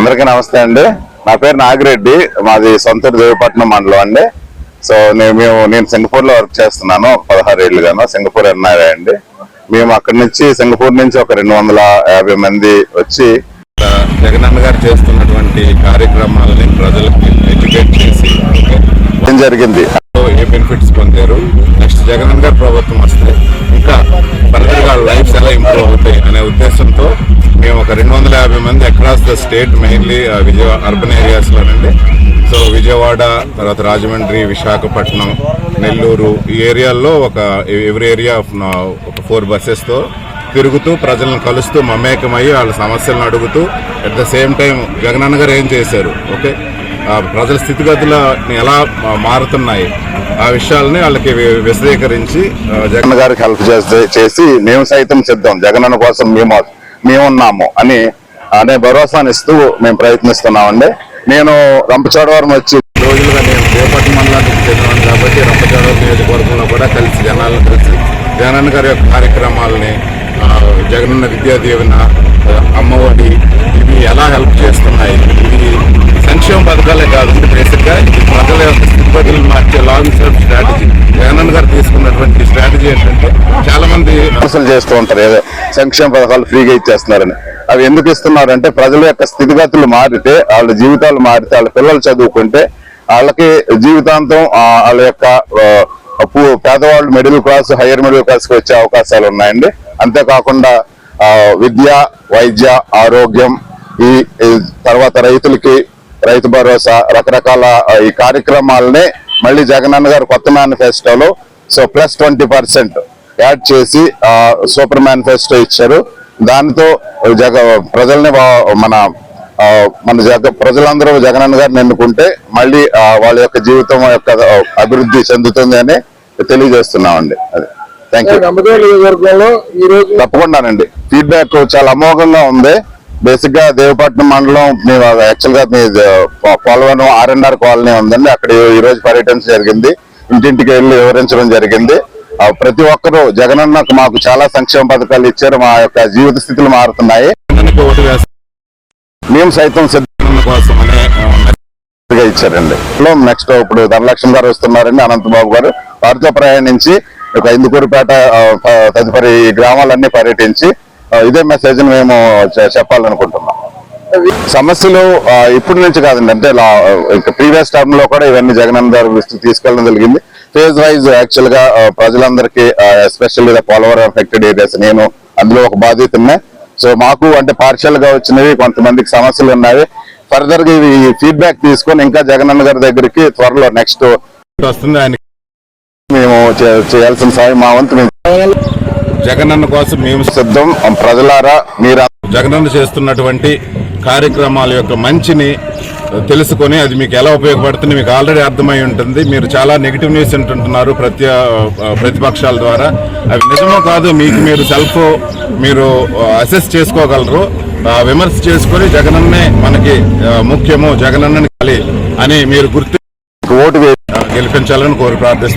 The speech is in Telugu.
అందరికీ నమస్తే అండి. నా పేరు నాగిరెడ్డి, మాది సొంతూరు దేవపట్నం మండలం అండి. సో నేను సింగపూర్ లో వర్క్ చేస్తున్నాను 16 ఏళ్ళుగాను. సింగపూర్ ఎన్ఆర్ఐ అండి. మేము అక్కడి నుంచి సింగపూర్ నుంచి ఒక 250 మంది వచ్చి జగనన్న గారు చేస్తున్నటువంటి కార్యక్రమాలని ప్రజలకు ఎడ్యుకేట్ చేసి జరిగింది. ఏ బెనిఫిట్స్ పొందారు, నెక్స్ట్ జగనన్న గారి ప్రభుత్వం వస్తే ఇంకా ఫర్దర్ గా లైఫ్స్ ఎలా ఇంప్రూవ్ అవుతాయి అనే ఉద్దేశంతో మేము ఒక 250 మంది across the state, mainly Vijayawada urban areas లోనండి. సో విజయవాడ, తర్వాత రాజమండ్రి, విశాఖపట్నం, నెల్లూరు ఈ ఏరియాల్లో ఎవ్రీ ఏరియా ఒక 4 buses తో తిరుగుతూ ప్రజలను కలుస్తూ మమేకమయ్యి వాళ్ళ సమస్యలను అడుగుతూ at the same time Jagananna గారు ఏం చేశారు, ఓకే ప్రజల స్థితిగతులు ఎలా మారుతున్నాయి ఆ విషయాలని వాళ్ళకి విశదీకరించి జగన్ గారికి హెల్ప్ చేసి మేము సైతం సిద్ధం, జగనన్న కోసం మేమున్నాము అనే భరోసాని ఇస్తూ మేము ప్రయత్నిస్తున్నామండి. నేను రంపచోడవరం వచ్చి రోజులుగా నేను దేవపట్నం మండలానికి చెందినాను కాబట్టి రంపచోడవరం నియోజకవర్గంలో కూడా కలిసి జనాలను కలిసి జగనన్న గారి యొక్క కార్యక్రమాలని, జగనన్న విద్యా దీవెన, అమ్మఒడి ఇవి ఎలా హెల్ప్ చేస్తున్నాయి, ఇది సంక్షేమ పథకాలే కాదు, బేసిక్ గా ఇది ప్రజల యొక్క స్థితిగతులు మార్చే లాంగ్ టర్మ్ స్ట్రాటజీ. జగనన్న గారు తీసుకున్నటువంటి స్ట్రాటజీ ఏంటంటే చాలా మంది అసలు చేస్తూ ఉంటారు ఏదో సంక్షేమ పథకాలు ఫ్రీగా ఇచ్చేస్తున్నారని. అవి ఎందుకు ఇస్తున్నారంటే ప్రజల యొక్క స్థితిగతులు మారితే, వాళ్ళ జీవితాలు మారితే, వాళ్ళ పిల్లలు చదువుకుంటే వాళ్ళకి జీవితాంతం వాళ్ళ యొక్క పేదవాళ్ళు middle class, hire middle class కి వచ్చే అవకాశాలు ఉన్నాయండి. అంతేకాకుండా విద్య, వైద్య, ఆరోగ్యం, ఈ తర్వాత రైతులకి రైతు భరోసా, రకరకాల ఈ కార్యక్రమాలని మళ్ళీ జగనన్న గారు కొత్త మేనిఫెస్టోలో ప్లస్ 20% యాడ్ చేసి సూపర్ మేనిఫెస్టో ఇచ్చారు. దానితో ప్రజల్ని ప్రజలందరూ జగనన్న గారిని ఎన్నుకుంటే మళ్ళీ వాళ్ళ యొక్క జీవితం యొక్క అభివృద్ధి చెందుతుంది అని తెలియజేస్తున్నామండి. అది థ్యాంక్ యూ. తప్పకుండానండి, ఫీడ్బ్యాక్ చాలా అమోఘంగా ఉంది. బేసిక్ గా దేవపట్నం మండలం మేము యాక్చువల్ గా పోలవరం R&R కాలనీ ఉందండి. అక్కడ ఈ రోజు పర్యటించడం జరిగింది. ఇంటింటికి వెళ్ళి వివరించడం జరిగింది. ప్రతి ఒక్కరూ జగనన్నకు మాకు చాలా సంక్షేమ పథకాలు ఇచ్చారు, మా యొక్క జీవిత స్థితులు మారుతున్నాయి, మేము సైతం సిద్ధం కోసం ఇచ్చారండి. నెక్స్ట్ ఇప్పుడు ధనలక్ష్మి గారు వస్తున్నారండి, అనంతబాబు గారు, వారితో ప్రయాణించి ఒక ఇందుకూరుపేట తదుపరి గ్రామాలన్నీ పర్యటించి ఇదే మెసేజ్ మేము చెప్పాలనుకుంటున్నాం. సమస్యలు ఇప్పటి నుంచి కాదండి, అంటే ప్రీవియస్ టర్మ్ లో కూడా ఇవన్నీ జగనన్న గారు తీసుకెళ్ళడం జరిగింది. ఫేజ్ వైజ్ యాక్చువల్ గా ప్రజలందరికీ, ఎస్పెషల్లీ పోలవరం ఎఫెక్టెడ్ ఏరియాస్, నేను అందులో ఒక బాధ్యతనే. సో మాకు అంటే పార్షియల్ గా వచ్చినవి, కొంతమందికి సమస్యలు ఉన్నాయి. ఫర్దర్ గా ఇవి ఫీడ్బ్యాక్ తీసుకొని ఇంకా జగనన్న గారి దగ్గరికి త్వరలో నెక్స్ట్ వస్తుంది. ఆయన మేము చేయాల్సిన సాయం మా వంతు జగనన్న కోసం మేము సిద్ధం. ప్రజలారా మీరు జగనన్న చేస్తున్నటువంటి కార్యక్రమాల యొక్క మంచిని తెలుసుకొని అది మీకు ఎలా ఉపయోగపడుతుంది మీకు ఆల్రెడీ అర్థమై ఉంటుంది. మీరు చాలా నెగిటివ్ న్యూస్ వింటుంటున్నారు ప్రతిపక్షాల ద్వారా. అవి నిజమో కాదు మీకు మీరు అసెస్ చేసుకోగలరు. విమర్శ చేసుకొని జగనన్నే మనకి ముఖ్యము, జగనన్నని అని మీరు ఓటు గెలిపించాలని ప్రార్థిస్తున్నాను.